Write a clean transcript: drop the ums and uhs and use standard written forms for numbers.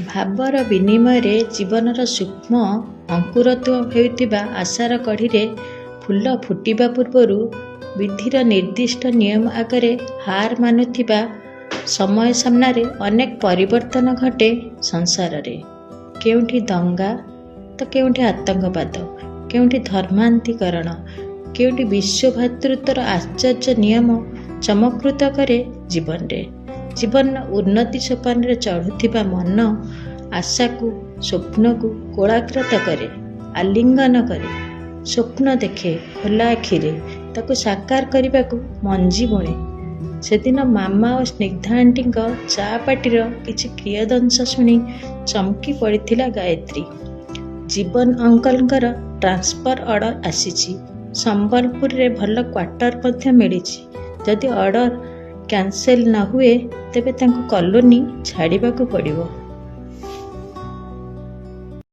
ଭାବର ବିନିମୟରେ ଜୀବନର ସୂକ୍ଷ୍ମ ଅଙ୍କୁରତ୍ୱ ହେଉଥିବା ଆଶାର କଢ଼ିରେ ଫୁଲ ଫୁଟିବା ପୂର୍ବରୁ ବିଧିର ନିର୍ଦ୍ଦିଷ୍ଟ ନିୟମ ଆଗରେ ହାର ମାନୁଥିବା ସମୟ ସାମ୍ନାରେ ଅନେକ ପରିବର୍ତ୍ତନ ଘଟେ ସଂସାରରେ। କେଉଁଠି ଦଙ୍ଗା ତ କେଉଁଠି ଆତଙ୍କବାଦ, କେଉଁଠି ଧର୍ମାନ୍ତୀକରଣ, କେଉଁଠି ବିଶ୍ୱଭାତୃତ୍ୱର ଆଶ୍ଚର୍ଯ୍ୟ ନିୟମ ଚମତ୍କୃତ କରେ ଜୀବନରେ। ଜୀବନର ଉନ୍ନତି ସୋପାନରେ ଚଢ଼ୁଥିବା ମନ ଆଶାକୁ ସ୍ୱପ୍ନକୁ କୋଳାଗ୍ରତ କରେ, ଆଲିଙ୍ଗନ କରେ। ସ୍ୱପ୍ନ ଦେଖେ ଖୋଲା ଆଖିରେ, ତାକୁ ସାକାର କରିବାକୁ ମଞ୍ଜି ବୁଣେ। ସେଦିନ ମାମା ଓ ସ୍ନିଗ୍ଧା ଆଣ୍ଟିଙ୍କ ଚା ପାଟିର କିଛି କିୟଦଂଶ ଶୁଣି ଚମକି ପଡ଼ିଥିଲା ଗାୟତ୍ରୀ। ଜୀବନ ଅଙ୍କଲଙ୍କର ଟ୍ରାନ୍ସଫର ଅର୍ଡ଼ର ଆସିଛି। ସମ୍ବଲପୁରରେ ଭଲ କ୍ୱାର୍ଟର ମଧ୍ୟ ମିଳିଛି। ଯଦି ଅର୍ଡ଼ର କ୍ୟାନସେଲ ନ ହୁଏ ତେବେ ତାଙ୍କୁ କଲୋନୀ ଛାଡ଼ିବାକୁ ପଡ଼ିବ।